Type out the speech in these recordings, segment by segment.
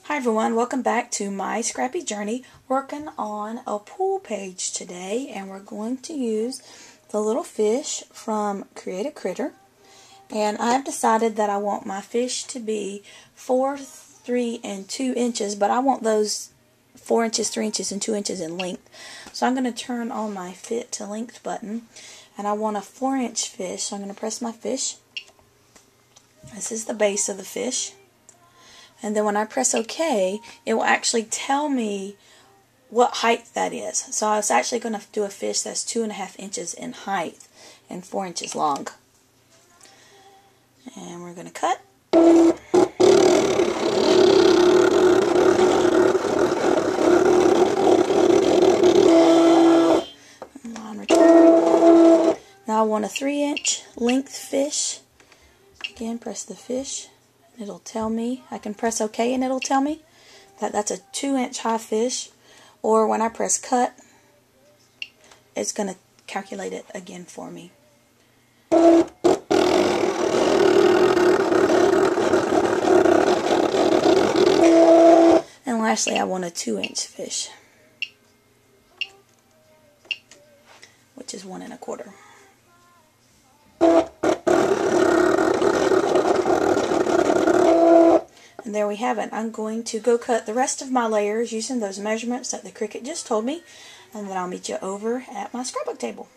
Hi everyone, welcome back to my Scrappy Journey, working on a pool page today, and we're going to use the little fish from Create a Critter. And I've decided that I want my fish to be 4, 3, and 2 inches, but I want those 4 inches, 3 inches, and 2 inches in length. So I'm going to turn on my Fit to Length button, and I want a 4-inch fish, so I'm going to press my fish. This is the base of the fish. And then when I press OK, it will actually tell me what height that is. So I was actually going to do a fish that's 2.5 inches in height and 4 inches long. And we're going to cut. Now I want a 3-inch length fish. Again, press the fish. It'll tell me, I can press OK and it'll tell me that that's a 2-inch high fish, or when I press cut, it's going to calculate it again for me. And lastly, I want a 2-inch fish, which is 1 1/4. And there we have it. I'm going to go cut the rest of my layers using those measurements that the Cricut just told me, and then I'll meet you over at my scrapbook table.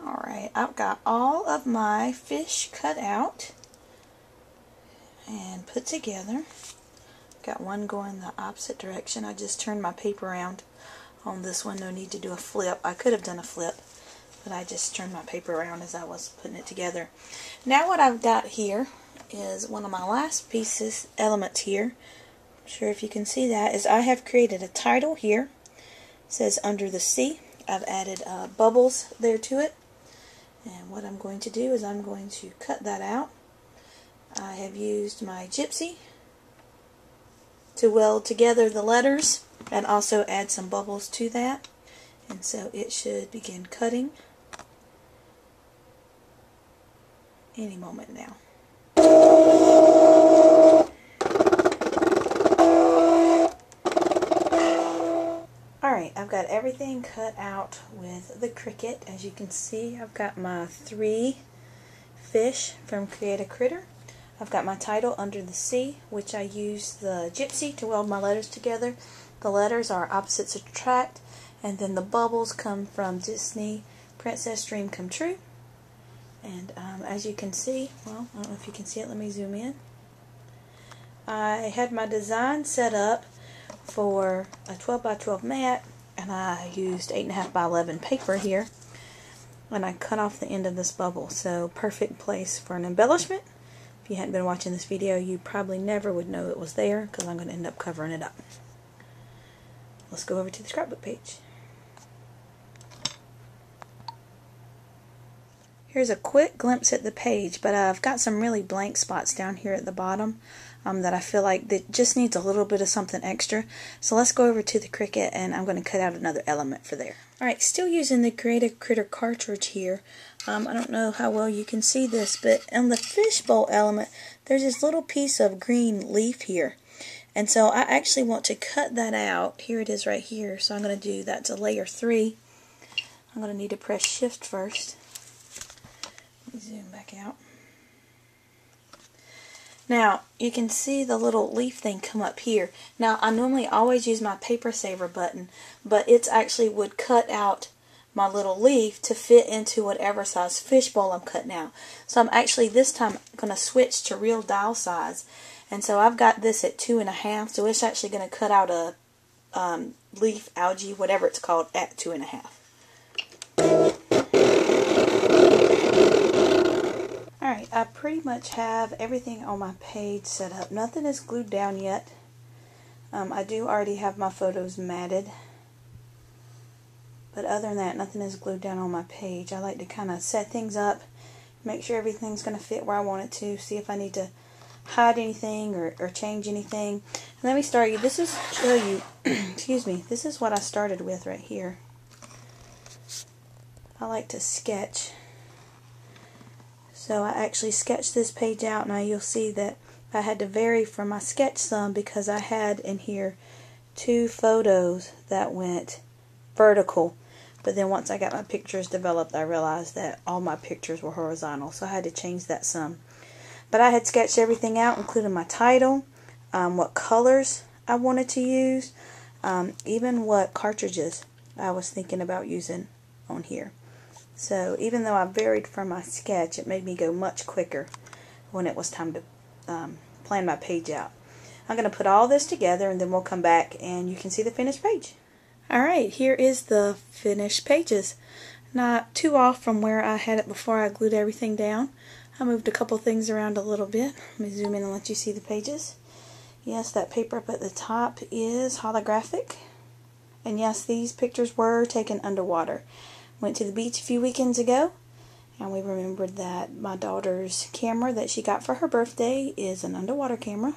Alright, I've got all of my fish cut out and put together. Got one going the opposite direction. I just turned my paper around on this one. No need to do a flip. I could have done a flip, but I just turned my paper around as I was putting it together. Now what I've got here is one of my last pieces, elements here. I'm sure if you can see that, is I have created a title here. It says Under the Sea. I've added bubbles there to it. And what I'm going to do is I'm going to cut that out. I have used my Gypsy to weld together the letters and also add some bubbles to that. And so it should begin cutting any moment now. Alright, I've got everything cut out with the Cricut. As you can see, I've got my 3 fish from Create a Critter. I've got my title, Under the Sea, which I use the Gypsy to weld my letters together. The letters are opposites attract, and then the bubbles come from Disney Princess Dream Come True. And as you can see, well, I don't know if you can see it, let me zoom in. I had my design set up for a 12 by 12 mat, and I used 8.5 by 11 paper here, and I cut off the end of this bubble. So perfect place for an embellishment. If you hadn't been watching this video, you probably never would know it was there, because I'm going to end up covering it up. Let's go over to the scrapbook page. Here's a quick glimpse at the page, but I've got some really blank spots down here at the bottom that I feel like that just needs a little bit of something extra. So let's go over to the Cricut, and I'm going to cut out another element for there. Alright, still using the Create a Critter cartridge here. I don't know how well you can see this, but on the fishbowl element, there's this little piece of green leaf here. And so I actually want to cut that out. Here it is right here. So I'm going to do, that's a layer 3. I'm going to need to press shift first. Zoom back out. Now you can see the little leaf thing come up here. Now I normally always use my paper saver button, but it's actually would cut out my little leaf to fit into whatever size fishbowl I'm cutting out. So I'm actually this time going to switch to real dial size, and so I've got this at 2.5. So it's actually going to cut out a leaf, algae, whatever it's called, at 2.5. Alright, I pretty much have everything on my page set up. Nothing is glued down yet. I do already have my photos matted. But other than that, nothing is glued down on my page. I like to kind of set things up, make sure everything's going to fit where I want it to, see if I need to hide anything or change anything. And let me start you. This is show you, excuse me, this is what I started with right here. I like to sketch. So I actually sketched this page out. Now you'll see that I had to vary from my sketch some because I had in here 2 photos that went vertical. But then once I got my pictures developed, I realized that all my pictures were horizontal, so I had to change that some. But I had sketched everything out, including my title, what colors I wanted to use, even what cartridges I was thinking about using on here. So even though I varied from my sketch, it made me go much quicker when it was time to plan my page out. I'm going to put all this together and then we'll come back and you can see the finished page. Alright, here is the finished pages. Not too off from where I had it before I glued everything down. I moved a couple things around a little bit. Let me zoom in and let you see the pages. Yes, that paper up at the top is holographic. And yes, these pictures were taken underwater. Went to the beach a few weekends ago, and we remembered that my daughter's camera that she got for her birthday is an underwater camera.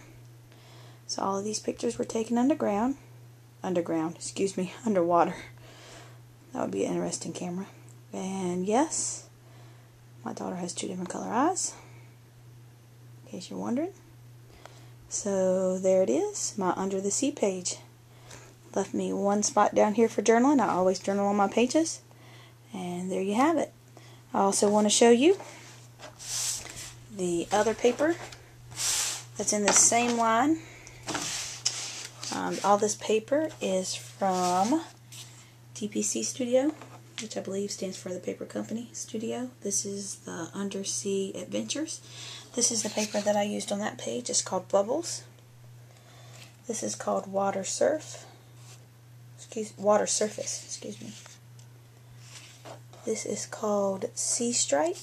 So all of these pictures were taken underwater. That would be an interesting camera. And yes, my daughter has 2 different color eyes, in case you're wondering. So there it is, my Under the Sea page. Left me one spot down here for journaling. I always journal on my pages. And there you have it. I also want to show you the other paper that's in the same line. All this paper is from TPC Studio, which I believe stands for the Paper Company Studio. This is the Undersea Adventures. This is the paper that I used on that page. It's called Bubbles. This is called Water Surface. Excuse me. This is called Sea Stripe,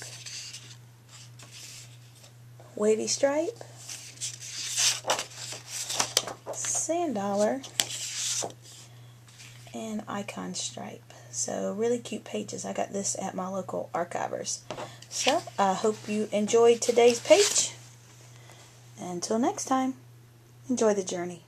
Wavy Stripe, Sand Dollar, and Icon Stripe. So really cute pages. I got this at my local archivers. So I hope you enjoyed today's page. Until next time, enjoy the journey.